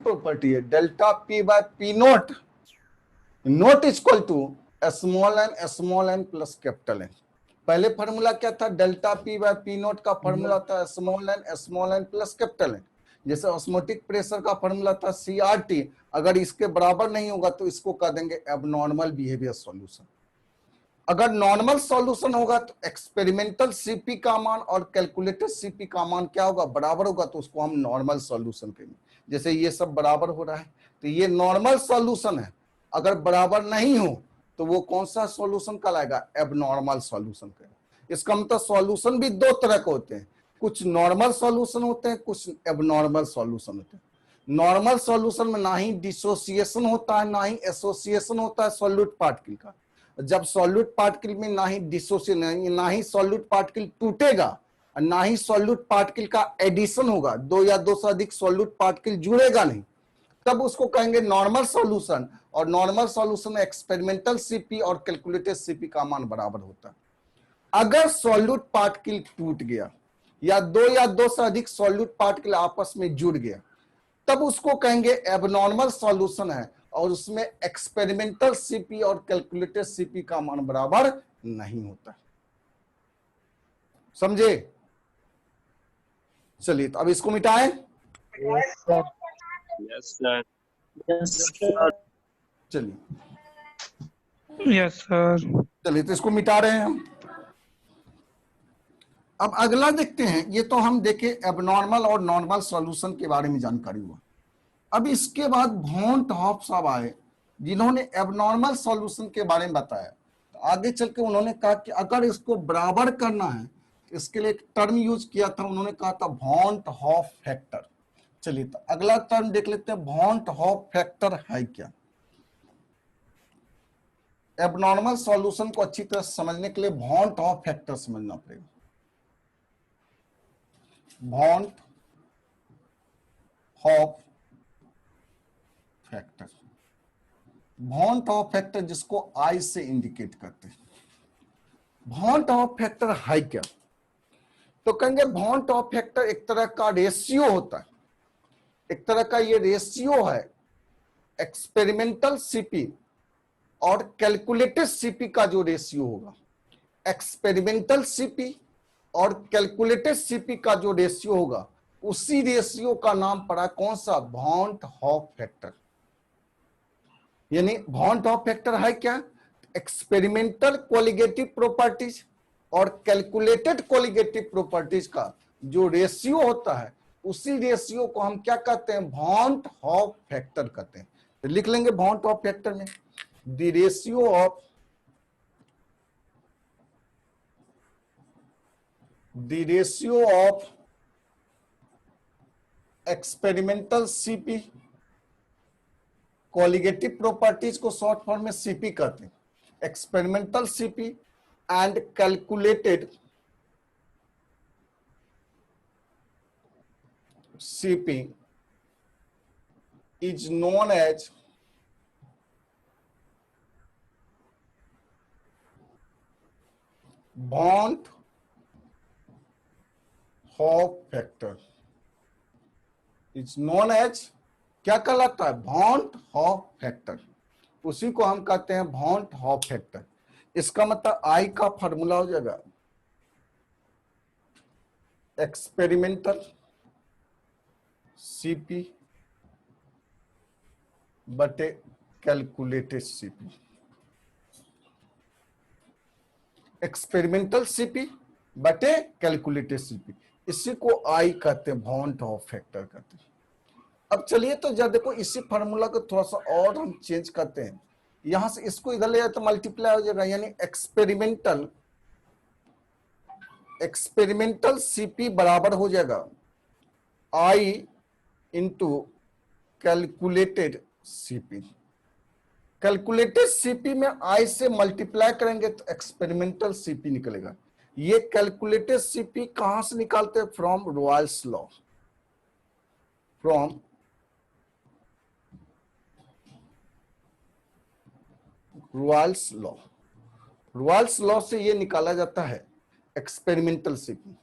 Property है, delta P by P naught, naught equal to small n plus capital N. पहले formula क्या था, delta P by P naught का formula था small n plus capital N. जैसे osmotic pressure का formula था CRT, अगर इसके बराबर नहीं होगा तो इसको कह देंगे एबनॉर्मल बिहेवियर सॉल्यूशन। अगर नॉर्मल सॉल्यूशन होगा तो एक्सपेरिमेंटल सीपी का मान और कैलकुलेटेड सीपी का मान क्या होगा, बराबर होगा, तो उसको हम नॉर्मल सॉल्यूशन कहेंगे। जैसे ये सब बराबर हो रहा है तो ये नॉर्मल सॉल्यूशन है, अगर बराबर नहीं हो तो वो कौन सा सॉल्यूशन कहलाएगा, एबनॉर्मल सॉल्यूशन कहेगा। इसका मतलब सॉल्यूशन भी दो तरह के होते हैं, कुछ नॉर्मल सॉल्यूशन होते हैं, कुछ एबनॉर्मल सॉल्यूशन होते हैं। नॉर्मल सॉल्यूशन में ना ही डिसोसिएशन होता है ना ही एसोसिएशन होता है सॉल्यूट पार्टिकल का। जब सॉल्यूट पार्टिकल में ना ही डिसोसिएशन, ना ही सॉल्यूट पार्टिकल टूटेगा और ना ही सॉल्यूट पार्टिकल का एडिशन होगा, दो या दो से अधिक सॉल्यूट पार्टिकल जुड़ेगा नहीं, तब उसको कहेंगे नॉर्मल सॉल्यूशन। और नॉर्मल सॉल्यूशन में एक्सपेरिमेंटल सीपी और कैलकुलेटेड सीपी का मान बराबर होता है। अगर सॉल्यूट पार्टिकल टूट गया या दो से अधिक सॉल्यूट पार्टिकल आपस में जुड़ गया, तब उसको कहेंगे एबनॉर्मल सॉल्यूशन है और उसमें एक्सपेरिमेंटल सीपी और कैलकुलेटेड सीपी का मान बराबर नहीं होता। समझे? चलिए तो अब इसको मिटाएं। Yes sir. Yes sir. चलिए यस सर। चलिए तो इसको मिटा रहे हैं हम। अब अगला देखते हैं, ये तो हम देखे एबनॉर्मल और नॉर्मल सॉल्यूशन के बारे में जानकारी हुआ। अब इसके बाद वॉन टॉप हॉफ साहब आए जिन्होंने एबनॉर्मल सॉल्यूशन के बारे में बताया। तो आगे चल के उन्होंने कहा कि अगर इसको बराबर करना है, इसके लिए एक टर्म यूज किया था, उन्होंने कहा था वॉन टॉप हॉफ फैक्टर। चलिए तो अगला टर्म देख लेते हैं, वॉन टॉप हॉफ फैक्टर है क्या। एबनॉर्मल सॉल्यूशन को अच्छी तरह समझने के लिए वॉन टॉप हॉफ फैक्टर समझना पड़ेगा। Van Hoff factor, van top factor जिसको आई से इंडिकेट करते हैं। वॉन टॉप फैक्टर है क्या, तो कहेंगे वॉन टॉप फैक्टर एक तरह का रेशियो होता है, एक तरह का ये रेशियो है एक्सपेरिमेंटल सीपी और कैलकुलेटेड सीपी का जो रेशियो होगा। एक्सपेरिमेंटल सीपी और कैलकुलेटेड सीपी का जो रेशियो होगा, उसी रेशियो का नाम पड़ा कौन सा, वॉन हॉफ फैक्टर। यानी वॉन हॉफ फैक्टर है क्या, एक्सपेरिमेंटल कोलिगेटिव प्रॉपर्टीज और कैलकुलेटेड कोलिगेटिव प्रॉपर्टीज का जो रेशियो होता है, उसी रेशियो को हम क्या कहते हैं, वॉन हॉफ फैक्टर कहते हैं। तो लिख लेंगे वॉन हॉफ फैक्टर में the ratio of experimental CP, colligative properties को शॉर्ट फॉर्म में सीपी कहते हैं, experimental CP and calculated CP is known as van Hoff factor, is known as क्या कहलाता है, वॉन हॉफ फैक्टर। उसी को हम कहते हैं वॉन हॉफ फैक्टर। इसका मतलब आई का फॉर्मूला हो जाएगा एक्सपेरिमेंटल सीपी बटे कैलकुलेटेड सीपी, एक्सपेरिमेंटल सीपी बटे कैलकुलेटेड सीपी, इसी को आई कहते हैं, वॉन हॉफ फैक्टर कहते हैं। अब चलिए तो जब देखो इसी फार्मूला को थोड़ा सा और हम चेंज करते हैं, यहां से इसको इधर ले जाए तो मल्टीप्लाई हो जाएगा, यानी एक्सपेरिमेंटल सीपी बराबर हो जाएगा i into calculated CP. Calculated CP में आई से मल्टीप्लाई करेंगे तो एक्सपेरिमेंटल सीपी निकलेगा। ये कैलकुलेटेड सीपी कहां से निकालते हैं, from Royals law, from Royals law. Royals law से ये निकाला जाता है एक्सपेरिमेंटल सीपी।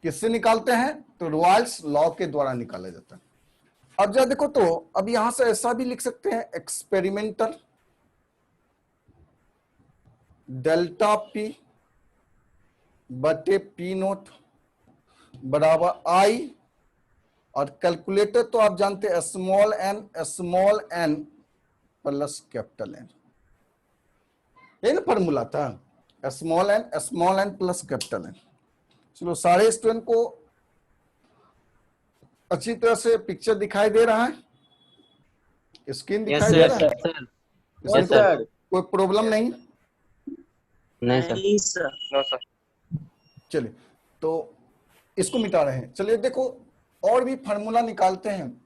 किससे निकालते हैं, तो रॉयल्स लॉ के द्वारा निकाला जाता है। अब जरा देखो तो अब यहां से ऐसा भी लिख सकते हैं, एक्सपेरिमेंटल डेल्टा पी बटे पी नोट बराबर आई, और कैलकुलेटर तो आप जानते हैं small n plus capital N, ये ना फॉर्मूला था, small n plus capital N. चलो सारे स्टूडेंट को अच्छी तरह से पिक्चर दिखाई दे रहा है, स्क्रीन दिखाई दे रहा है, सर। इसमें यस सर। कोई प्रॉब्लम नहीं। नहीं सर। No sir. चलिए तो इसको मिटा रहे हैं। चलिए देखो और भी फार्मूला निकालते हैं।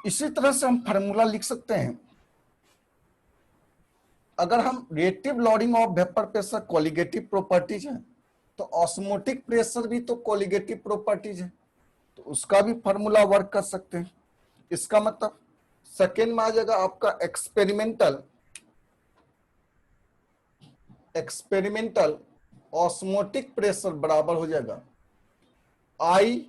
इसी तरह से हम फार्मूला लिख सकते हैं, अगर हम reactive loading of vapour pressure colligative properties है, तो ऑस्मोटिक प्रेशर भी तो कोलिगेटिव प्रॉपर्टीज है, तो उसका भी फार्मूला वर्क कर सकते हैं। इसका मतलब सेकेंड में आ जाएगा आपका एक्सपेरिमेंटल ऑस्मोटिक प्रेशर बराबर हो जाएगा ICRT,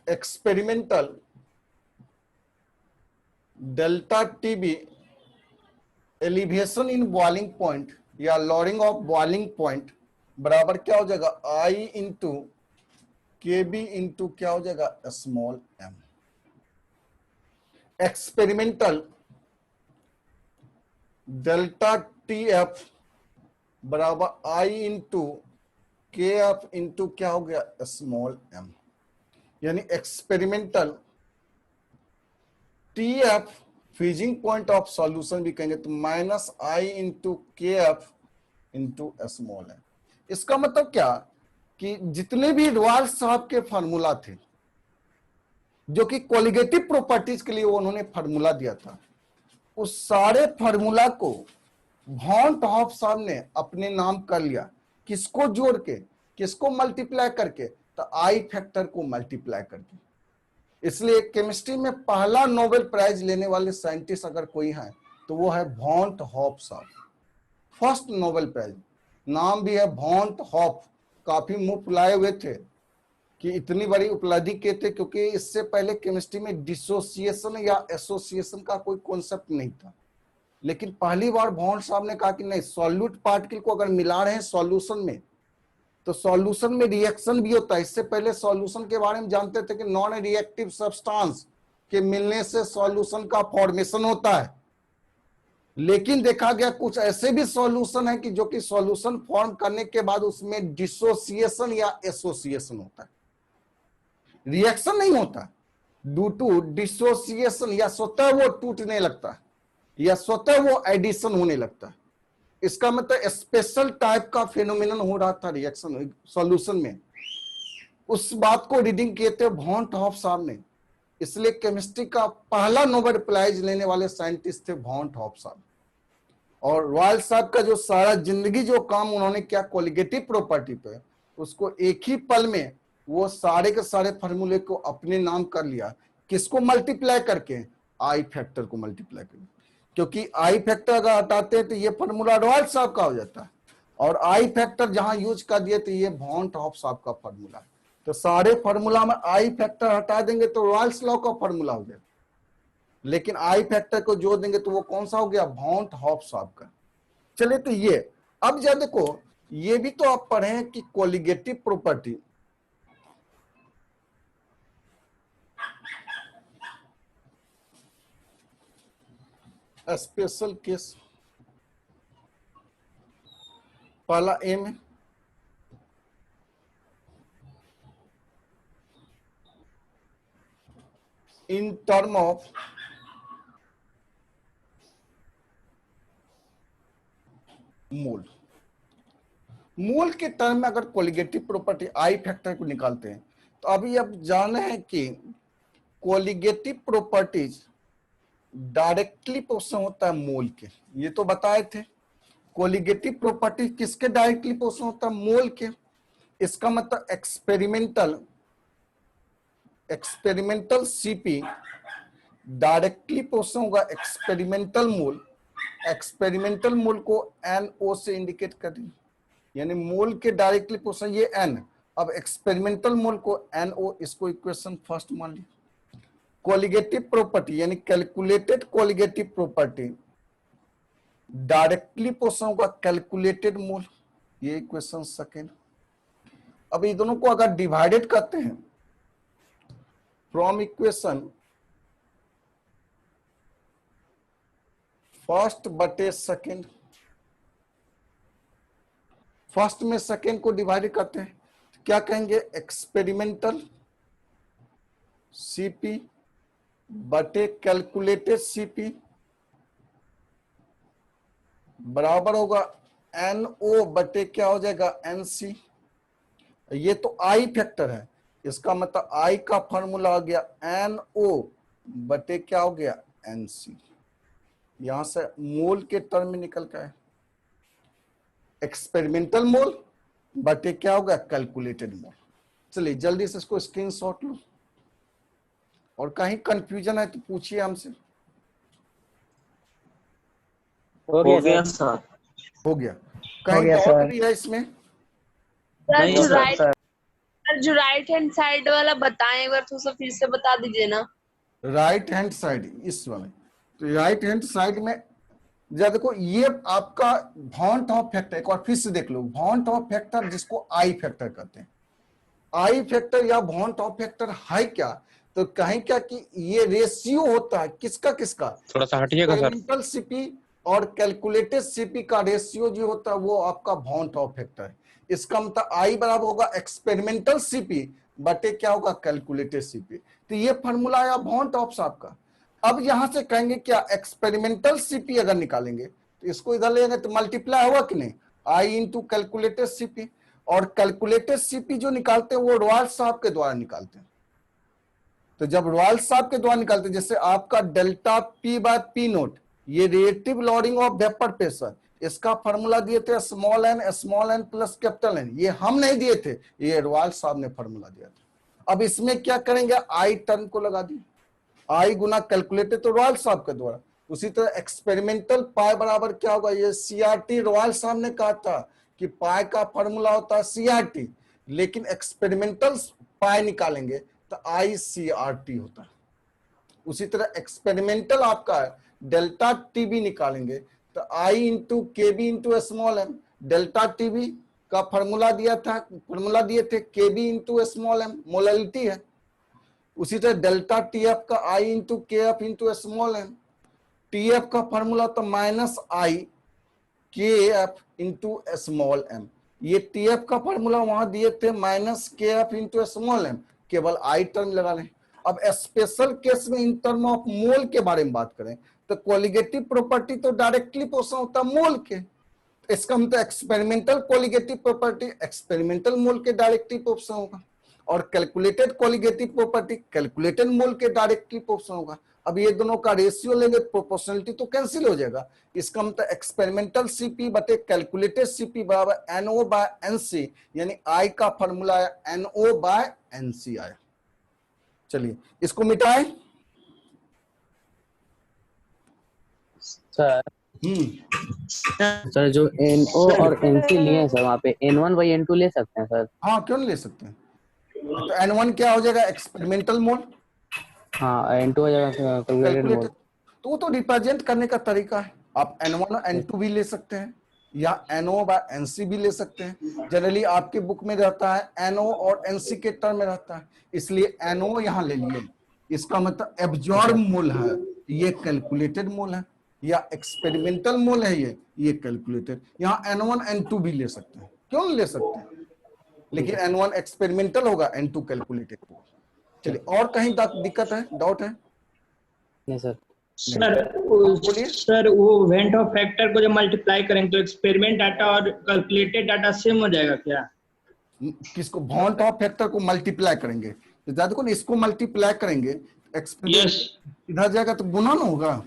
experimental delta TB elevation in boiling point या लॉरिंग ऑफ बॉइलिंग पॉइंट बराबर क्या हो जाएगा I इंटू KB इंटू क्या हो जाएगा small m। Experimental delta TF बराबर I इंटू KF इंटू क्या हो गया स्मॉल m, यानी experimental TF freezing point of solution भी कहेंगे तो minus I into KF into small m। इसका मतलब क्या कि जितने भी रॉयल साहब के फार्मूला थे जो कि कोलिगेटिव प्रॉपर्टीज के लिए उन्होंने फार्मूला दिया था, उस सारे फार्मूला को वॉन टू हॉफ साहब ने अपने नाम कर लिया, किसको जोड़ के, किसको मल्टीप्लाई करके, तो आई फैक्टर को मल्टीप्लाई करके। इसलिए केमिस्ट्री में पहला नोबेल प्राइज लेने वाले साइंटिस्ट अगर कोई है तो वो है वॉन टू हॉफ साहब, फर्स्ट नोबेल प्राइज। नाम भी है वॉन टू हॉफ, काफी मुंह फुलाए हुए थे कि इतनी बड़ी उपलब्धि के थे, क्योंकि इससे पहले केमिस्ट्री में डिसोसिएशन या एसोसिएशन का कोई कॉन्सेप्ट नहीं था। लेकिन पहली बार वॉन साहब ने कहा कि नहीं, सॉल्यूट पार्टिकल को अगर मिला रहे हैं सॉल्यूशन में तो सॉल्यूशन में रिएक्शन भी होता है। इससे पहले सॉल्यूशन के बारे में जानते थे कि नॉन रिएक्टिव सब्सटेंस के मिलने से सॉल्यूशन का फॉर्मेशन होता है, लेकिन देखा गया कुछ ऐसे भी सॉल्यूशन है कि जो कि सॉल्यूशन फॉर्म करने के बाद उसमें डिसोसिएशन या एसोसिएशन होता है, रिएक्शन नहीं होता, ड्यू टू डिसोसिएशन, या स्वतः वो टूटने लगता है या स्वतः वो एडिशन होने लगता है। इसका मतलब स्पेशल टाइप का फेनोमेनन हो रहा था रिएक्शन सॉल्यूशन में। उस बात को रीडिंग किए थे वॉन टू हॉफ साहब ने, इसलिए केमिस्ट्री का पहला नोबेल प्राइज लेने वाले साइंटिस्ट थे वॉन टू हॉफ साहब। और रॉयल साहब का जो सारा जिंदगी जो काम उन्होंने किया कोलिगेटिव प्रॉपर्टी पे, उसको एक ही पल में वो सारे के सारे फार्मूले को अपने नाम कर लिया, किसको मल्टीप्लाई करके, आई फैक्टर को मल्टीप्लाई करके। क्योंकि आई फैक्टर अगर हटाते हैं तो ये फार्मूला रॉयल साहब का हो जाता है, और आई फैक्टर जहां यूज कर दिए तो ये वॉन टू हॉफ साहब का फार्मूला है। तो सारे फार्मूला में आई फैक्टर हटा देंगे तो रॉयल्स लॉ का फार्मूला हो जाएगा, लेकिन आई फैक्टर को जोड़ देंगे तो वो कौन सा हो गया, वॉन टू हॉफ साहब का। चलिए तो ये अब जब देखो, ये भी तो आप पढ़े हैं कि कोलिगेटिव प्रॉपर्टी स्पेशल केस, पहला ए में इन टर्म ऑफ मोल, मोल के टर्म में अगर कोलिगेटिव प्रॉपर्टी आई फैक्टर को निकालते हैं तो अभी अब जाने हैं कि कोलिगेटिव प्रॉपर्टीज डायरेक्टली पोर्शन होता है मोल के, ये तो बताए थे। कोलिगेटिव प्रॉपर्टी किसके डायरेक्टली पोर्शन होता है, मोल के। इसका मतलब एक्सपेरिमेंटल सीपी डायरेक्टली पोर्शन होगा एक्सपेरिमेंटल मोल। एक्सपेरिमेंटल मोल को NO से इंडिकेट करें, यानी मोल के डायरेक्टली पोर्शन ये n। अब एक्सपेरिमेंटल मोल को NO, इसको इक्वेशन फर्स्ट मान ली। कोलिगेटिव प्रॉपर्टी यानी calculated colligative property, directly portion होगा कैलकुलेटेड मोल, ये इक्वेशन सेकेंड। अब ये दोनों को अगर डिवाइडेड करते हैं फ्रॉम इक्वेशन फर्स्ट बटे सेकेंड, फर्स्ट में सेकेंड को डिवाइड करते हैं तो क्या कहेंगे, एक्सपेरिमेंटल सीपी बटे कैलकुलेटेड सीपी बराबर होगा NO बटे क्या हो जाएगा, NC। ये तो आई फैक्टर है, इसका मतलब आई का फॉर्मूला आ गया NO बटे क्या हो गया, NC। यहां से मोल के टर्म में निकल का है एक्सपेरिमेंटल मोल बटे क्या होगा, कैलकुलेटेड मोल। चलिए जल्दी से इसको स्क्रीनशॉट लो, और कहीं कंफ्यूजन है तो पूछिए हमसे। हो गया सर। हो गया, कहीं गया डाउट सर। भी है इसमें? सर नहीं जो सर, राइट जो राइट हैंड साइड वाला बताएं एक बार, थोड़ा सा फिर से बता दीजिए ना। राइट हैंड साइड इस वाले, तो राइट हैंड साइड में जरा देखो, ये आपका वॉन टॉप फैक्टर, एक बार फिर से देख लो, वॉन टॉप फैक्टर जिसको आई फैक्टर कहते हैं। आई फैक्टर या वॉन टॉप फैक्टर है क्या, तो कहें क्या कि ये रेशियो होता है किसका किसका, थोड़ा सा हटिएगा सर। एक्सपेरिमेंटल सीपी और कैलकुलेटेड सीपी का रेशियो जो होता है वो आपका वॉन टॉप फैक्टर है। इसका मतलब आई बराबर होगा एक्सपेरिमेंटल सीपी बटे क्या होगा, कैलकुलेटेड सीपी। तो ये फॉर्मूला आया वॉन टॉप आपका। अब यहां से कहेंगे क्या, एक्सपेरिमेंटल सीपी अगर निकालेंगे तो इसको इधर ले जाएंगे तो मल्टीप्लाई होगा कि नहीं, आई इंटू कैलकुलेटेड सीपी। और कैलकुलेटेड सीपी जो निकालते हैं वो रॉयल साहब के द्वारा निकालते हैं। तो जब रॉयल साहब के द्वारा निकालते हैं, जैसे आपका delta P by P naught, ये relative lowering of vapour pressure, इसका फॉर्मूला दिए थे small n plus capital N, ये हम नहीं दिए थे, ये रॉयल साहब ने फॉर्मूला दिया था। अब इसमें क्या करेंगे, आई टर्म को लगा दिए, आई गुना कैलकुलेटेड तो रॉयल साहब के द्वारा। उसी तरह एक्सपेरिमेंटल पाई बराबर क्या होगा, ये CRT, रॉयल साहब ने कहा था कि पाई का फॉर्मूला होता है CRT, लेकिन एक्सपेरिमेंटल पाई निकालेंगे तो ICRT होता है। उसी तरह एक्सपेरिमेंटल आपका है डेल्टा टीबी निकालेंगे तो i into KB into small m, delta TB का फॉर्मूला दिया था, फॉर्मूला दिए थे KB into small m, molality है। उसी तरह डेल्टा टीएफ का i into K F into small m, TF का फॉर्मूला तो minus i K F into small m, ये टीएफ का फॉर्मूला वहां दिए थे माइनस के एफ इंटू स्मॉल एम, केवल आई टर्म लगा लें। अब स्पेशल केस में इन टर्म ऑफ मोल के बारे में बात करें तो कोलिगेटिव प्रॉपर्टी तो डायरेक्टली पोर्शन होता है मोल के, इसका मतलब एक्सपेरिमेंटल कोलिगेटिव प्रॉपर्टी एक्सपेरिमेंटल मोल के डायरेक्टली पोर्शन होगा, और कैलकुलेटेड कोलिगेटिव प्रॉपर्टी कैलकुलेटेड मोल के डायरेक्टली पोर्शन होगा। अब ये दोनों का रेशियो लेंगे प्रोपोर्शनलिटी तो कैंसिल हो जाएगा। इसका मतलब एक्सपेरिमेंटल सीपी बटे कैलकुलेटेड सीपी बराबर NO बाय NC, यानी आई का फॉर्मूला आया NO बाय NC आया। चलिए इसको मिटाएं। सर सर जो NO और NC लिए हैं सर, वहाँ पे N1 बाई N2 ले सकते हैं सर? हाँ क्यों नहीं ले सकते हैं, तो N1 क्या हो जाएगा, एक्सपेरिमेंटल मोल, हाँ N2 हो जाएगा कैलकुलेटेड मोल। तो वो तो रिप्रेजेंट करने का तरीका है, आप N1 और N2 भी ले सकते हैं या NO बाय NC भी ले सकते हैं। जनरली आपके बुक में रहता है NO और NC के टर्म में रहता है, इसलिए NO यहाँ ले लिए, इसका मतलब एब्जॉर्ब मोल है, ये कैलकुलेटेड मोल है, या एक्सपेरिमेंटल मोल है ये कैलकुलेटेड। यहाँ N1 N2 भी ले सकते हैं, क्यों नहीं ले सकते हैं, लेकिन N1 एक्सपेरिमेंटल होगा, N2 कैलकुलेटेड होगा। चलिए और कहीं दिक्कत है, डाउट है? नहीं सर। सर वो वेंट ऑफ फैक्टर को जब मल्टीप्लाई करेंगे तो एक्सपेरिमेंट डाटा और कैलकुलेटेड डाटा सेम हो जाएगा क्या? किसको, वॉन्ट ऑफ फैक्टर को मल्टीप्लाई करेंगे तो देखो ना, इसको मल्टीप्लाई करेंगे यस इधर जाएगा तो गुना ना होगा।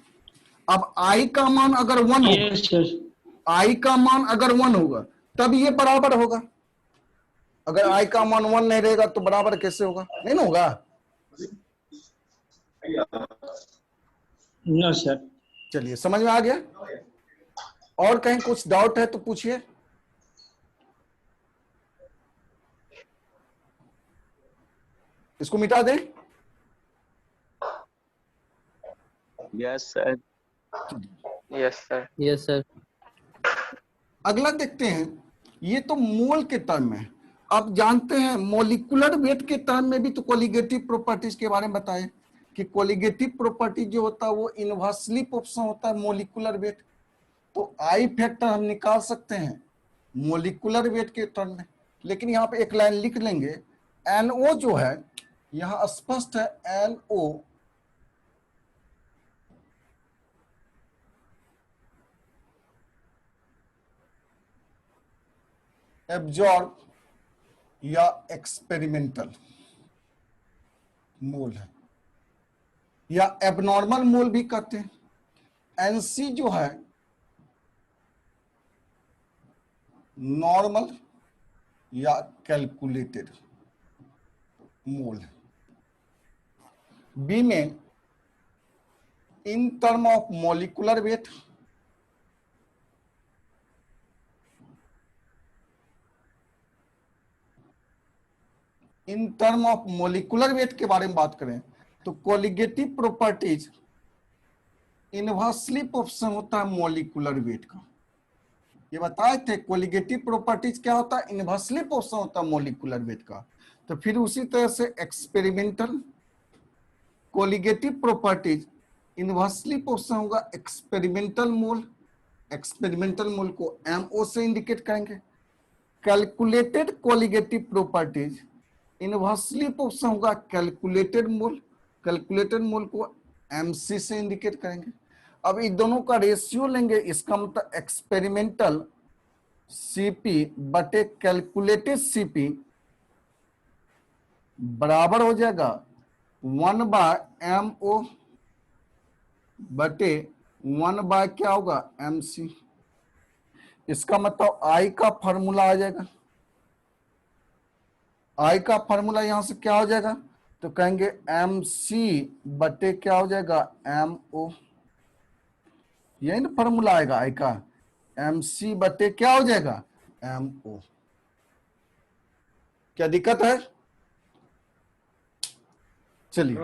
अब आई का मान अगर 1 होगा, यस आई का मान अगर 1 होगा तब ये बराबर होगा, अगर आई का मान 1 नहीं रहेगा तो बराबर कैसे होगा, नहीं ना होगा। No sir. चलिए समझ में आ गया, और कहीं कुछ डाउट है तो पूछिए। इसको मिटा दें। Yes sir. Yes sir. Yes sir. अगला देखते हैं, ये तो मोल के टर्म में। आप जानते हैं मोलिकुलर वेट के टर्म में भी तो कोलिगेटिव प्रॉपर्टीज के बारे में बताएं कि कोलिगेटिव प्रॉपर्टी जो होता है वो इनवर्सली प्रोपोर्शनल होता है मोलिकुलर वेट। तो आई फैक्टर हम निकाल सकते हैं मोलिकुलर वेट के टर्म में, लेकिन यहाँ पे एक लाइन लिख लेंगे, NO जो है यहाँ स्पष्ट है, NO एब्जॉर्ब या एक्सपेरिमेंटल मोल है, या एबनॉर्मल मोल भी कहते हैं। NC जो है नॉर्मल या कैलकुलेटेड मोल है। बी में in term of molecular weight, in term of molecular weight के बारे में बात करें तो कोलिगेटिव प्रॉपर्टीज इनवर्सली प्रोपोर्शनल होता है मॉलिक्यूलर वेट का। ये बताए थे कोलिगेटिव प्रॉपर्टीज क्या होता है, इनवर्सली प्रोपोर्शनल होता है मॉलिक्यूलर वेट का। तो फिर उसी तरह से experimental colligative properties inversely proportional होगा एक्सपेरिमेंटल मोल। एक्सपेरिमेंटल मोल को MO से इंडिकेट करेंगे। Calculated colligative properties inversely proportional होगा कैलकुलेटेड मोल। कैलकुलेटेड मोल को MC से इंडिकेट करेंगे। अब इन दोनों का रेशियो लेंगे, इसका मतलब एक्सपेरिमेंटल CP बटे कैलकुलेटेड CP बराबर हो जाएगा 1/MO बटे 1/ क्या होगा MC। इसका मतलब I का फॉर्मूला आ जाएगा, I का फॉर्मूला यहां से क्या हो जाएगा, तो कहेंगे MC बटे क्या हो जाएगा MO। यही ना फॉर्मूला आएगा I का, MC बटे क्या हो जाएगा MO। क्या दिक्कत है? चलिए,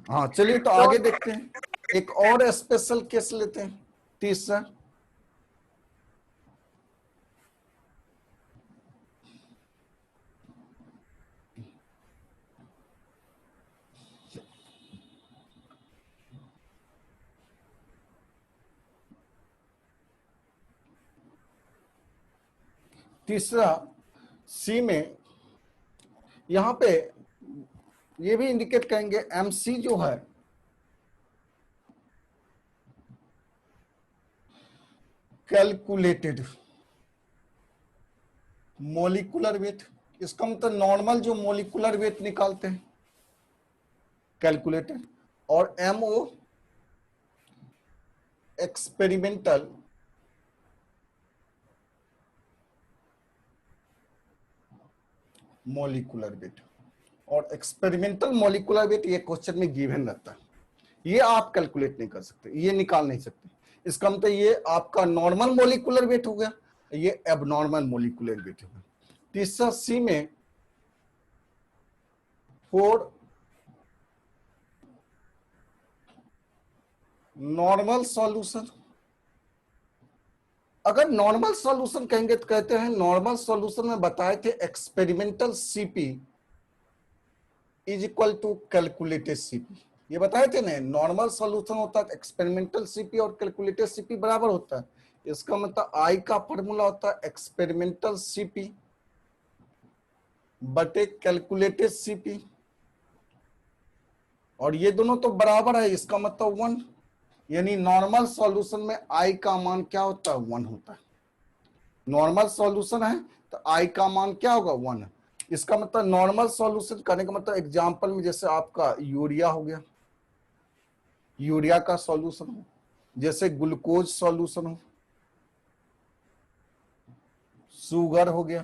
हाँ चलिए तो आगे देखते हैं। एक और स्पेशल केस लेते हैं, तीसरा। तीसरा C में यहां पे ये भी इंडिकेट करेंगे MC जो है कैलकुलेटेड मॉलिक्यूलर वेट। इसका मतलब नॉर्मल जो मॉलिक्यूलर वेट निकालते हैं कैलकुलेटेड, और MO एक्सपेरिमेंटल मॉलिक्यूलर वेट। और एक्सपेरिमेंटल मॉलिक्यूलर वेट ये क्वेश्चन में गिवन रहता है, ये आप कैलकुलेट नहीं कर सकते, ये निकाल नहीं सकते। इसका मतलब ये आपका नॉर्मल मॉलिक्यूलर वेट हो गया, ये एबनॉर्मल मॉलिक्यूलर वेट हो गया। तीसरा C में 4 नॉर्मल सॉल्यूशन। अगर नॉर्मल सॉल्यूशन कहेंगे तो कहते हैं नॉर्मल सॉल्यूशन में बताए थे experimental CP is equal to calculated CP। ये बताए थे ना, नॉर्मल सॉल्यूशन होता है एक्सपेरिमेंटल CP और कैलकुलेटेड CP बराबर होता है। इसका मतलब I का फॉर्मूला होता है एक्सपेरिमेंटल CP बटे कैलकुलेटेड CP, और ये दोनों तो बराबर है, इसका मतलब 1। यानी नॉर्मल सॉल्यूशन में I का मान क्या होता है 1 होता है। नॉर्मल सॉल्यूशन है तो I का मान क्या होगा 1। इसका मतलब नॉर्मल सॉल्यूशन करने का मतलब एग्जांपल में जैसे आपका यूरिया हो गया, यूरिया का सॉल्यूशन हो, जैसे ग्लूकोज सॉल्यूशन हो, शुगर हो गया।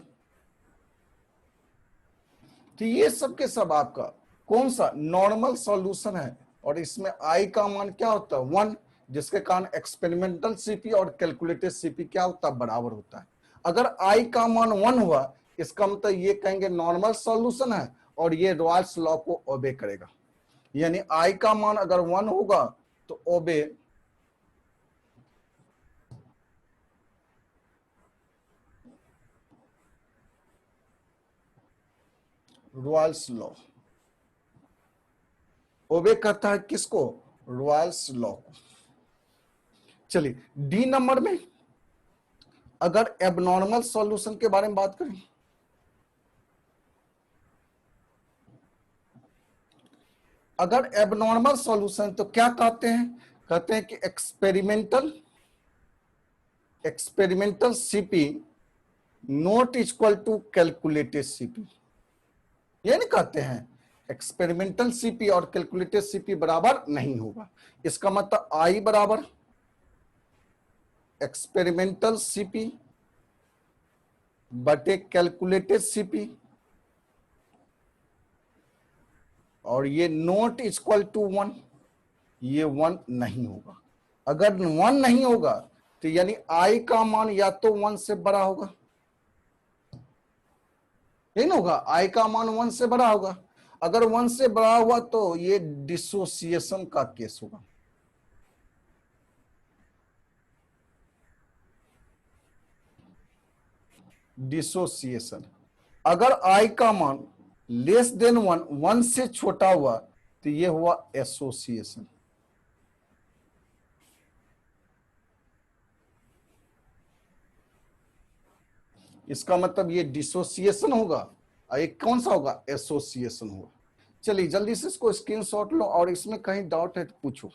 तो ये सब के सब आपका कौन सा नॉर्मल सॉल्यूशन है, और इसमें I का मान क्या होता है 1, जिसके कारण एक्सपेरिमेंटल CP और कैलकुलेटेड CP क्या होता है बराबर होता है। अगर I का मान 1 हुआ, इसका मतलब ये कहेंगे नॉर्मल सॉल्यूशन है, और ये रॉयल्स लॉ को ओबे करेगा। यानी आई का मान अगर 1 होगा तो ओबे रॉयल्स लॉ, ओबे करता है किसको? रॉयल्स लॉ को। चलिए डी नंबर में अगर एबनॉर्मल सॉल्यूशन के बारे में बात करें, अगर एबनॉर्मल सॉल्यूशन तो क्या कहते हैं? कहते हैं कि experimental CP not equal to calculated CP. ये नहीं कहते हैं एक्सपेरिमेंटल सीपी और कैलकुलेटेड सीपी बराबर नहीं होगा। इसका मतलब आई बराबर एक्सपेरिमेंटल सीपी बटे कैलकुलेटेड सीपी, और ये नॉट इक्वल टू 1, ये 1 नहीं होगा। अगर 1 नहीं होगा तो यानी आई का मान या तो 1 से बड़ा होगा, ये ना होगा, आई का मान 1 से बड़ा होगा। अगर 1 से बड़ा हुआ तो ये डिसोसिएशन का केस होगा। डिसोसिएशन। अगर आई का मान लेस देन 1 से छोटा हुआ तो ये हुआ एसोसिएशन। इसका मतलब ये डिसोसिएशन होगा और एक कौन सा होगा? एसोसिएशन होगा। चलिए जल्दी से इसको स्क्रीनशॉट लो और इसमें कहीं डाउट है तो पूछो।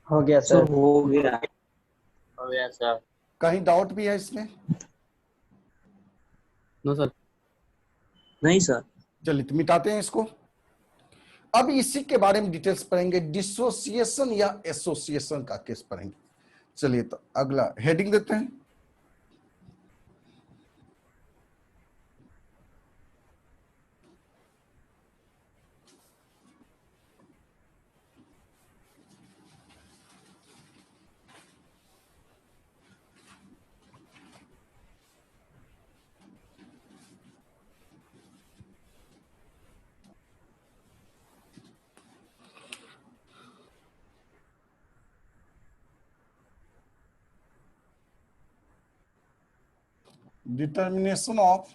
हो गया सर। हो गया सर। कहीं डाउट भी है इसमें? No sir. नहीं सर। चलिए तो मिटाते हैं इसको। अब इसी के बारे में डिटेल्स पढ़ेंगे, डिसोसिएशन या एसोसिएशन का केस पढ़ेंगे। चलिए तो अगला हेडिंग देते हैं। Determination of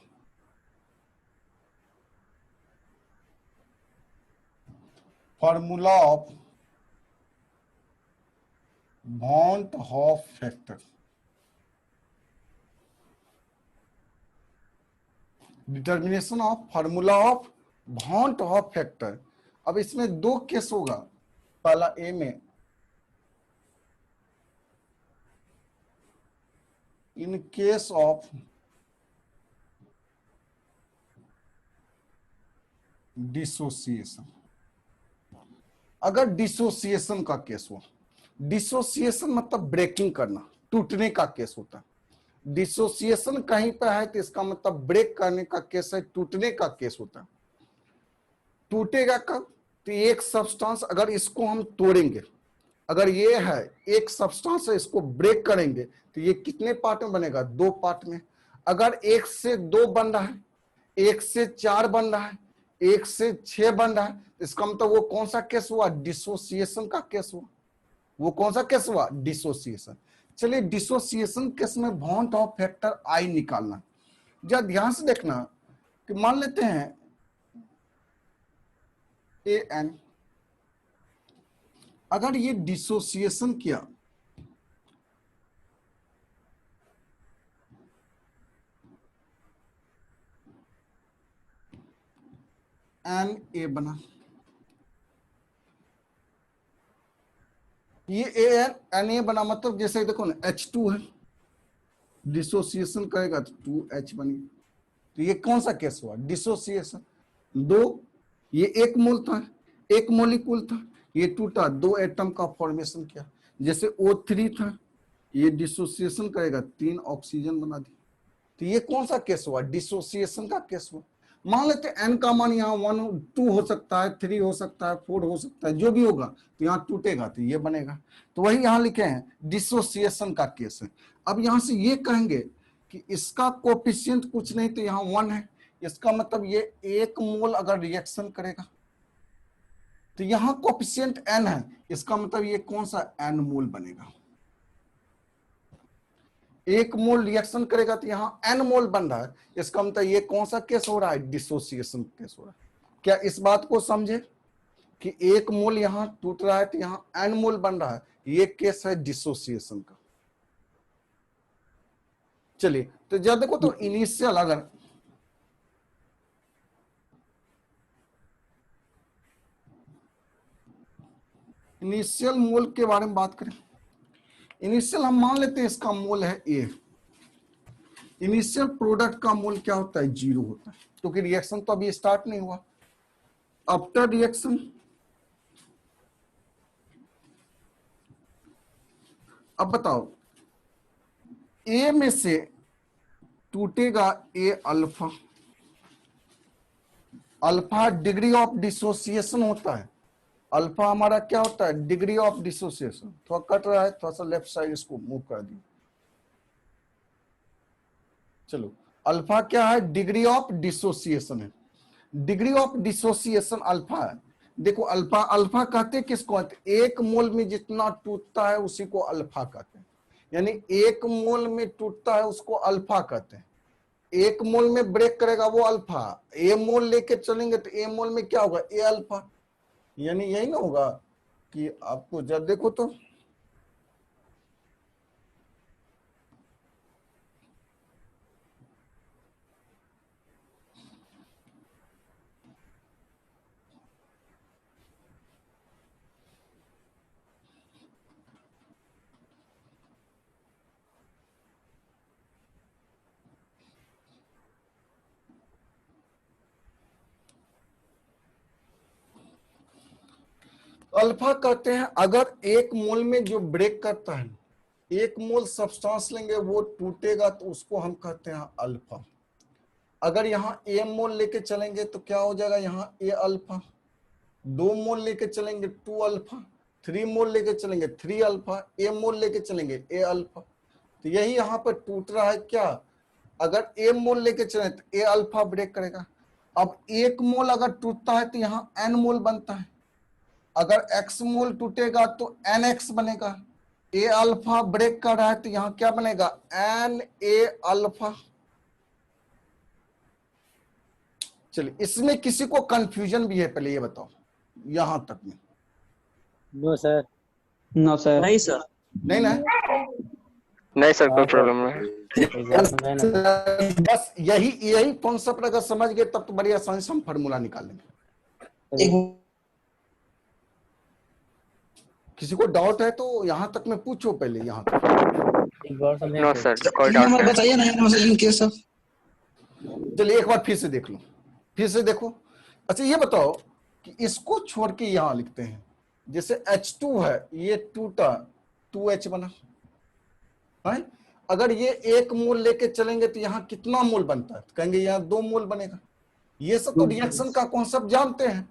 formula of Van't Hoff factor. Determination of formula of want half factor. अब इसमें दो केस होगा। पहला ए में इन केस ऑफ डिसोसिएशन, अगर डिसोसिएशन का केस हो, डिसोसिएशन मतलब ब्रेकिंग करना, टूटने का केस होता है। डिसोसिएशन कहीं पर है तो इसका मतलब ब्रेक करने का केस है, टूटने का केस होता है। टूटेगा कब? तो एक सब्सटेंस अगर इसको हम तोड़ेंगे, अगर ये है एक सब्सटेंस है, इसको ब्रेक करेंगे तो ये कितने पार्ट में बनेगा? 2 पार्ट में। अगर 1 से 2 बन रहा है, 1 से 4 बन रहा है, 1 से 6 बन रहा है, इसका मतलब वो कौन सा केस हुआ? डिसोसिएशन का केस हुआ। वो कौन सा केस हुआ? डिसोसिएशन। चलिए डिसोसिएशन केस में वॉन्ट ऑफ फैक्टर आई निकालना। जरा ध्यान से देखना कि मान लेते हैं ए एन, अगर ये डिसोसिएशन किया एन ए बना, ये एन ए बना, मतलब जैसे देखो ना H2 है, डिसोसिएशन करेगा तो 2H बनेगी। तो ये कौन सा केस हुआ? डिसोसिएशन। 2, ये 1 मोल था, 1 मोलिक्यूल था, ये टूटा, 2 एटम का फॉर्मेशन किया। जैसे O3 था, ये डिसोसिएशन करेगा, 3 ऑक्सीजन बना दी। तो ये कौन सा केस हुआ? डिसोसिएशन का केस हुआ। मान लेते हैं एन का मान यहाँ 1 2 हो सकता है, 3 हो सकता है, 4 हो सकता है, जो भी होगा तो यहाँ टूटेगा तो ये बनेगा। तो वही यहाँ लिखे हैं डिसोसिएशन का केस है। अब यहाँ से ये कहेंगे कि इसका कोफिशिएंट कुछ नहीं तो यहाँ 1 है, इसका मतलब ये 1 मोल अगर रिएक्शन करेगा तो यहाँ कोफिशिएंट n है, इसका मतलब ये कौन सा n मोल बनेगा। 1 मोल रिएक्शन करेगा तो यहाँ n मोल बन रहा है, इसका मतलब ये कौन सा केस हो रहा है, डिसोसिएशन केस हो रहा है। क्या इस बात को समझे कि 1 मोल यहाँ टूट रहा है तो यहाँ n मोल बन रहा है, ये केस है डिसोसिएशन का। चलिए तो जब देखो तो इनिशियल अगर इनिशियल मोल के बारे में बात करें, इनिशियल हम मान लेते हैं इसका मोल है ए, इनिशियल प्रोडक्ट का मोल क्या होता है, 0 होता है, क्योंकि रिएक्शन तो अभी स्टार्ट नहीं हुआ। आफ्टर रिएक्शन अब बताओ ए में से टूटेगा A alpha, alpha degree of dissociation होता है, अल्फा हमारा क्या होता है, डिग्री ऑफ डिसोसिएशन। थोड़ा कट रहा है, थोड़ा सा लेफ्ट साइड इसको मूव कर दिए। चलो अल्फा क्या है, डिग्री ऑफ डिसोसिएशन है, डिग्री ऑफ डिसोसिएशन अल्फा है। देखो अल्फा, अल्फा कहते हैं किसको, 1 मोल में जितना टूटता है उसी को अल्फा कहते हैं, यानी 1 मोल में टूटता है उसको अल्फा कहते हैं। 1 मोल में ब्रेक करेगा वो अल्फा, ए मोल लेके चलेंगे तो ए मोल में क्या होगा, ए अल्फा, यानी यही ना होगा कि आपको जब देखो तो अल्फा कहते हैं अगर 1 मोल में जो ब्रेक करता है, 1 मोल सब्सटेंस लेंगे वो टूटेगा तो उसको हम कहते हैं अल्फा। अगर यहाँ ए मोल लेके चलेंगे तो क्या हो जाएगा, यहाँ ए अल्फा, 2 मोल लेके चलेंगे 2 अल्फा, 3 मोल लेके चलेंगे 3 अल्फा, ए मोल लेके चलेंगे ए अल्फा। तो यही यहाँ पर टूट रहा है क्या, अगर ए मोल लेके चले तो ए अल्फा ब्रेक करेगा। अब 1 मोल अगर टूटता है तो यहाँ एन मोल बनता है, अगर एक्स मोल टूटेगा तो एन एक्स बनेगा। ए अल्फा ब्रेक कर रहा है तो यहाँ क्या बनेगा, एन ए अल्फा। चलिए इसमें किसी को कंफ्यूजन भी है, पहले ये बताओ यहां तक में। नो सर, नो सर, नहीं सर, नहीं ना, नहीं सर, कोई प्रॉब्लम नहीं। बस यही कॉन्सेप्ट अगर समझ गए तब तो बड़ी आसानी से हम फार्मूला निकाल लेंगे। किसी को डाउट है तो यहाँ तक में पूछो, पहले यहाँ तक। नो सर, कोई डाउट नहीं। बताइए ना इन केस ऑफ। चलिए एक बार फिर से देख लो, फिर से देखो। अच्छा ये बताओ कि इसको छोड़ के यहाँ लिखते हैं, जैसे H2 है, ये टूटा 2H बना है। अगर ये 1 मोल लेके चलेंगे तो यहाँ कितना मोल बनता है, तो कहेंगे यहाँ 2 मोल बनेगा। ये सब तो रिएक्शन का कॉन्सेप्ट जानते हैं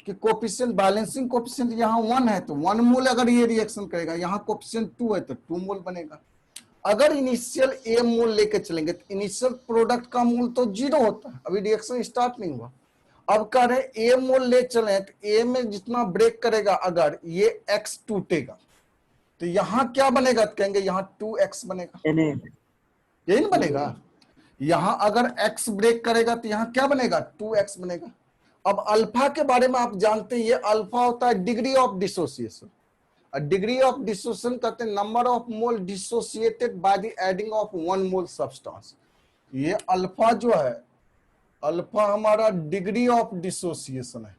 कि कोफिशिएंट, बैलेंसिंग कोफिशिएंट यहाँ 1 है तो 1 मोल अगर ये रिएक्शन करेगा, यहाँ कोफिशिएंट 2 है तो 2 मोल बनेगा। अगर इनिशियल ए मोल लेके चलेंगे तो इनिशियल प्रोडक्ट का मोल तो 0 होता है, अभी रिएक्शन स्टार्ट नहीं हुआ। अब कह रहे ए मोल ले चले तो ए में जितना ब्रेक करेगा अगर ये एक्स टूटेगा तो यहाँ क्या बनेगा, तो कहेंगे यहाँ 2x बनेगा, यही ना बनेगा। यहाँ अगर x ब्रेक करेगा तो यहाँ क्या बनेगा, 2x बनेगा। अब अल्फा के बारे में आप जानते हैं, ये अल्फा होता है degree of dissociation. Degree of dissociation कहते हैं number of mole dissociated by the adding of 1 mole substance. ये अल्फा जो है, अल्फा हमारा डिग्री ऑफ डिसोसिएशन है।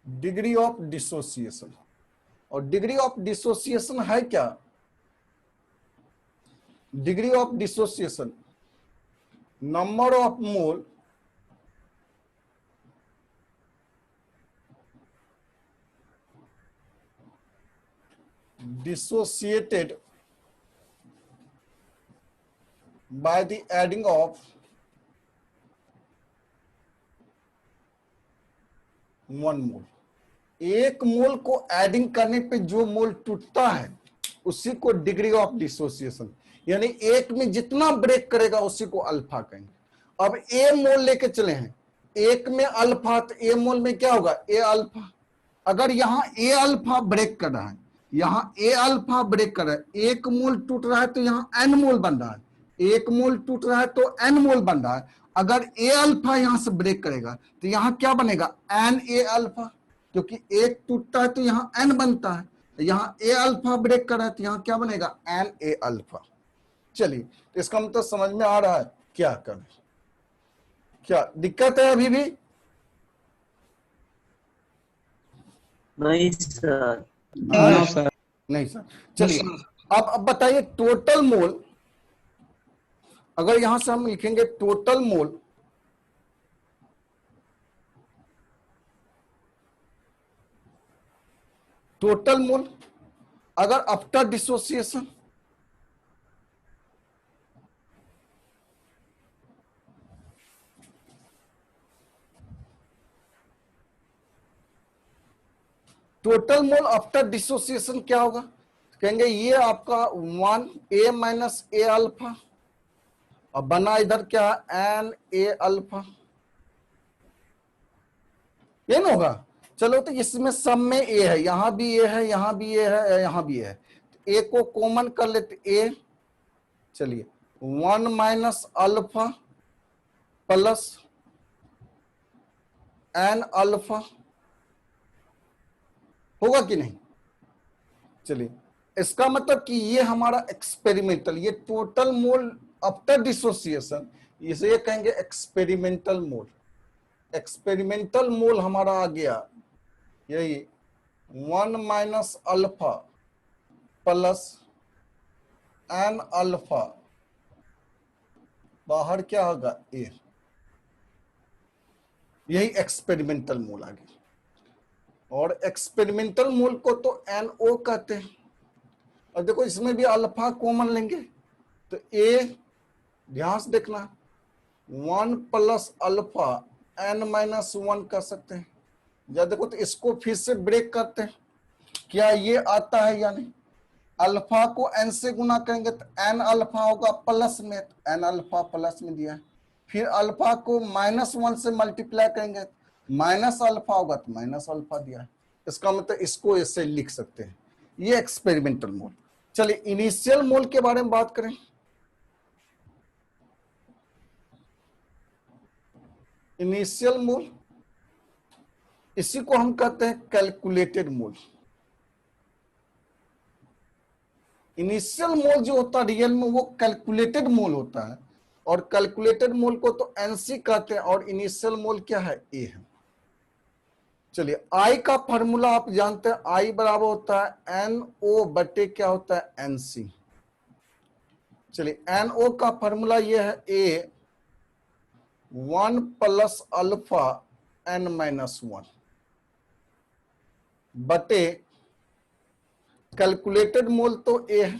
डिग्री ऑफ डिसोसिएशन, और डिग्री ऑफ डिसोसिएशन है क्या, degree of dissociation number of mole dissociated by the adding of 1 mole। एक मोल को एडिंग करने पे जो मोल टूटता है उसी को डिग्री ऑफ डिसोसिएशन, यानी एक में जितना ब्रेक करेगा उसी को अल्फा कहेंगे। अब ए मोल लेके चले हैं, एक में अल्फा, तो ए मोल में क्या होगा, ए अल्फा। अगर यहाँ ए अल्फा ब्रेक कर रहा है, यहाँ ए अल्फा ब्रेक कर रहा है, एक मोल टूट रहा है तो यहाँ एन मोल बन रहा है, एक मोल टूट रहा है तो एन मोल बन रहा है। अगर ए अल्फा यहां से ब्रेक करेगा तो यहाँ क्या बनेगा, एन ए अल्फा, क्योंकि एक टूटता है तो यहाँ एन बनता है, तो यहाँ ए अल्फा ब्रेक कर रहा है तो यहाँ क्या बनेगा, एन ए अल्फा। चलिए, तो इसका मतलब समझ में आ रहा है क्या करें, क्या दिक्कत है अभी भी? नहीं सर। No sir. नहीं सर। चलिए, अब बताइए टोटल मोल, अगर यहां से हम लिखेंगे टोटल मोल, टोटल मोल अगर after dissociation, total mole after dissociation क्या होगा, कहेंगे ये आपका 1 ए माइनस ए अल्फा, और बना इधर क्या, एन ए अल्फा, ये ना होगा। चलो, तो इसमें सब में ए है, यहां भी ए है, यहां भी ए है, यहां भी ए है, तो ए को कॉमन कर लेते ए। चलिए, 1 minus alpha plus n alpha, होगा कि नहीं? चलिए, इसका मतलब कि ये हमारा एक्सपेरिमेंटल, ये टोटल मोल आफ्टर डिसोसिएशन, इसे ये कहेंगे एक्सपेरिमेंटल मोल। एक्सपेरिमेंटल मोल हमारा आ गया यही 1 minus alpha plus n alpha, बाहर क्या होगा, ए। यही एक्सपेरिमेंटल मोल आ गया। और एक्सपेरिमेंटल मोल को तो NO कहते हैं। और देखो, इसमें भी अल्फा कॉमन लेंगे तो ए, ध्यान से देखना, 1 प्लस अल्फा n माइनस 1 कर सकते हैं। जब देखो तो इसको फिर से ब्रेक करते हैं, क्या ये आता है या नहीं? अल्फा को n से गुना करेंगे तो n अल्फा होगा प्लस में, तो n अल्फा प्लस में दिया है। फिर अल्फा को -1 से मल्टीप्लाई करेंगे, माइनस अल्फा होगा तो माइनस अल्फा दिया है। इसका मतलब इसको ऐसे लिख सकते हैं, ये एक्सपेरिमेंटल मोल। चलिए, इनिशियल मोल के बारे में बात करें। इनिशियल मोल, इसी को हम कहते हैं कैलकुलेटेड मोल। इनिशियल मोल जो होता है रियल में, वो कैलकुलेटेड मोल होता है, और कैलकुलेटेड मोल को तो एनसी कहते हैं, और इनिशियल मोल क्या है, ए है। चलिए, आई का फॉर्मूला आप जानते हैं, आई बराबर होता है NO बटे क्या होता है, NC। चलिए, NO का फॉर्मूला ये है ए 1 प्लस अल्फा n माइनस 1 बटे कैलकुलेटेड मोल तो ए है,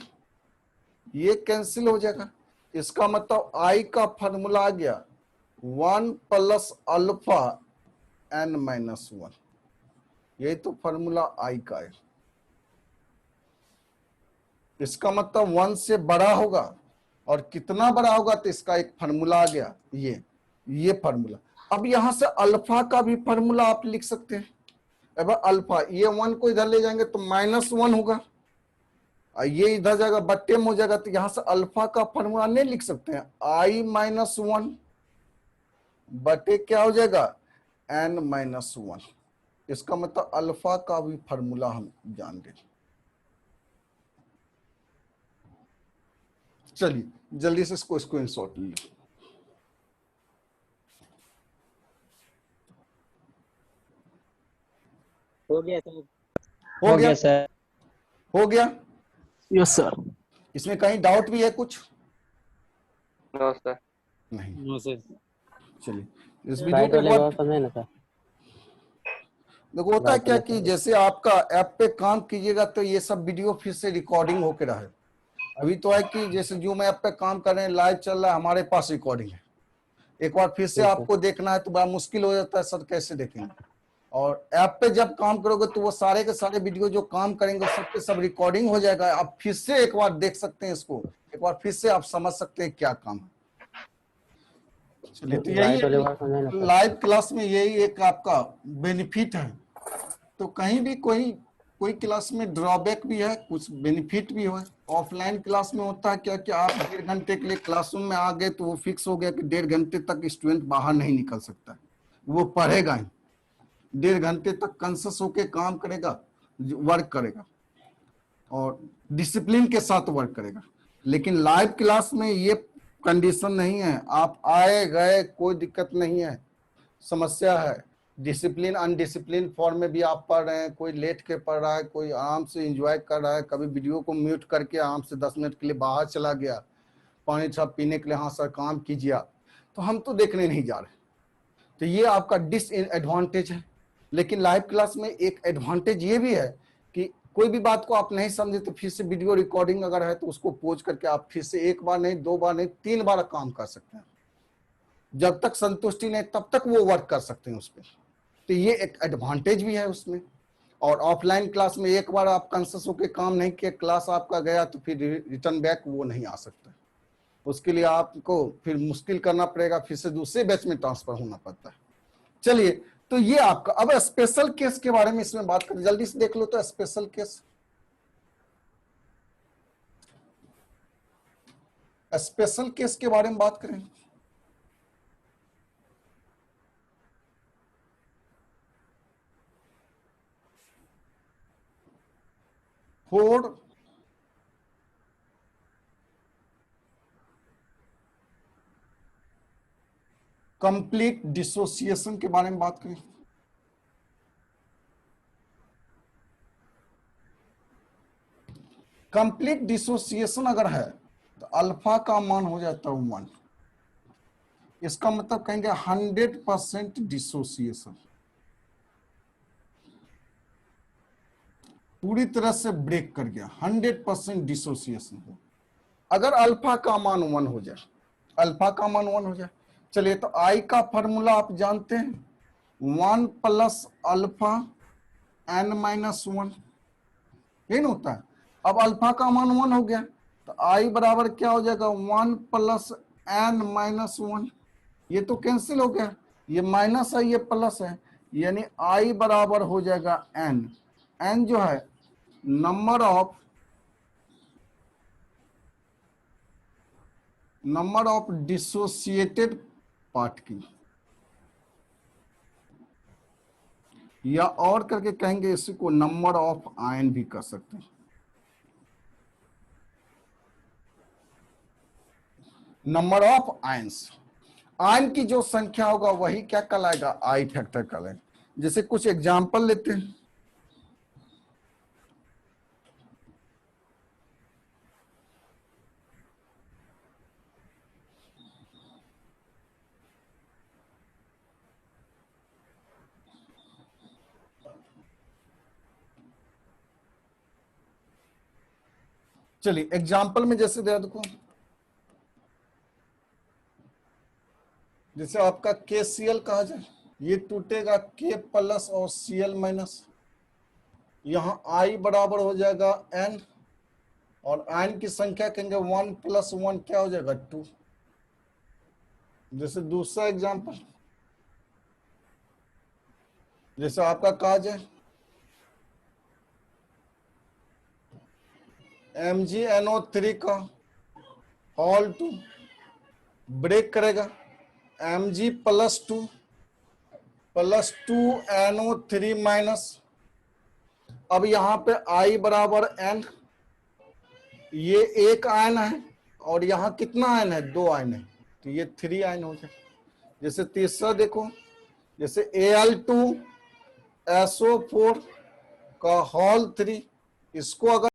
ये कैंसिल हो जाएगा। इसका मतलब आई का फॉर्मूला आ गया 1 प्लस अल्फा n माइनस 1, यही तो फॉर्मूला आई का है। इसका मतलब 1 से बड़ा होगा, और कितना बड़ा होगा तो इसका एक फॉर्मूला आ गया, ये फॉर्मूला। अब यहां से अल्फा का भी फॉर्मूला आप लिख सकते हैं। अब अल्फा, ये 1 को इधर ले जाएंगे तो -1 होगा, और ये इधर जाएगा बट्टे में हो जाएगा, तो यहां से अल्फा का फॉर्मूला नहीं लिख सकते हैं, I-1 बटे क्या हो जाएगा, n-1। इसका मतलब अल्फा का भी फॉर्मूला हम जान गए। चलिए, जल्दी से इसको स्क्रीनशॉट ले लीजिए। हो गया सर। हो गया सर। हो गया। Yes sir. इसमें कहीं डाउट भी है कुछ? No sir. नहीं। No sir. चलिए, इस वीडियो राइट को वाले बात समझे ना सर। देखो, होता है क्या कि जैसे आपका ऐप पे काम कीजिएगा तो ये सब वीडियो फिर से रिकॉर्डिंग होके रहे। अभी तो है कि जैसे जो मैं ऐप पे काम कर रहे हैं, लाइव चल रहा है, हमारे पास रिकॉर्डिंग है। एक बार फिर से आपको देखना है तो बड़ा मुश्किल हो जाता है, सर कैसे देखेंगे। और ऐप पे जब काम करोगे तो वो सारे के सारे वीडियो जो काम करेंगे सब के सब रिकॉर्डिंग हो जाएगा। आप फिर से एक बार देख सकते हैं इसको, एक बार फिर से आप समझ सकते हैं क्या काम है। चलिए, तो राइट वाले बात यही समझे ना सर? लाइव क्लास में यही एक आपका बेनिफिट है। तो कहीं भी कोई क्लास में ड्रॉबैक भी है, कुछ बेनिफिट भी है। ऑफलाइन क्लास में होता है क्या कि आप 1.5 घंटे के लिए क्लासरूम में आ गए तो वो फिक्स हो गया कि 1.5 घंटे तक स्टूडेंट बाहर नहीं निकल सकता, वो पढ़ेगा ही 1.5 घंटे तक कॉन्शियस होके काम करेगा, वर्क करेगा और डिसिप्लिन के साथ वर्क करेगा। लेकिन लाइव क्लास में ये कंडीशन नहीं है, आप आए गए कोई दिक्कत नहीं है। समस्या है डिसिप्लिन अनडिसिप्लिन फॉर्म में भी आप पढ़ रहे हैं, कोई लेट के पढ़ रहा है, कोई आराम से एंजॉय कर रहा है, कभी वीडियो को म्यूट करके आराम से 10 मिनट के लिए बाहर चला गया पानी छाप पीने के लिए, हाँ सर काम कीजिए, तो हम तो देखने नहीं जा रहे। तो ये आपका डिसएडवांटेज है। लेकिन लाइव क्लास में एक एडवांटेज ये भी है कि कोई भी बात को आप नहीं समझे तो फिर से वीडियो रिकॉर्डिंग अगर है तो उसको पोज करके आप फिर से 1 बार नहीं 2 बार नहीं 3 बार काम कर सकते हैं। जब तक संतुष्टि नहीं तब तक वो वर्क कर सकते हैं उस पर। तो ये एक एडवांटेज भी है उसमें। और ऑफलाइन क्लास में एक बार आप कॉन्शियस होकर काम नहीं किए, क्लास आपका गया तो फिर रिटर्न बैक वो नहीं आ सकता। उसके लिए आपको फिर मुश्किल करना पड़ेगा, फिर से दूसरे बैच में ट्रांसफर होना पड़ता है। चलिए, तो ये आपका अब स्पेशल केस के बारे में इसमें बात करें, जल्दी से देख लो। तो स्पेशल केस, स्पेशल केस के बारे में बात करें। फोर कंप्लीट डिसोसिएशन के बारे में बात करें। कंप्लीट डिसोसिएशन अगर है तो अल्फा का मान हो जाता है 1। इसका मतलब कहेंगे 100% डिसोसिएशन, पूरी तरह से ब्रेक कर गया, 100% डिसोसिएशन हो। अगर अल्फा का मान 1 हो जाए, अल्फा का मान 1 हो जाए। चलिए, तो आई का फॉर्मूला आप जानते हैं, 1 प्लस अल्फा n-1, ये नहीं होता है। अब अल्फा का मान 1 हो गया तो आई बराबर क्या हो जाएगा, 1 प्लस n-1। ये तो कैंसिल हो गया, ये माइनस है ये प्लस है, यानी आई बराबर हो जाएगा n। n जो है नंबर ऑफ डिसोसिएटेड पार्ट की, या और करके कहेंगे इसको नंबर ऑफ आयन भी कर सकते हैं। नंबर ऑफ आयंस, आयन की जो संख्या होगा वही क्या कहलाएगा, आई फैक्टर कहलाएगा। जैसे कुछ एग्जांपल लेते हैं। चलिए एग्जांपल में जैसे दे देखो, जैसे आपका KCl कहा जाए, ये टूटेगा K प्लस और Cl माइनस, यहाँ I बराबर हो जाएगा N और आयन की संख्या कहेंगे 1 प्लस 1 क्या हो जाएगा 2। जैसे दूसरा एग्जांपल, जैसे आपका कहा जाए MgNO3 का होल 2 ब्रेक करेगा, Mg प्लस 2 NO3 माइनस। अब यहाँ पे I बराबर N, ये एक आयन है और यहाँ कितना आयन है, 2 आयन है, तो ये 3 आयन हो जाए। जैसे तीसरा देखो, जैसे Al2SO4 का होल 3, इसको अगर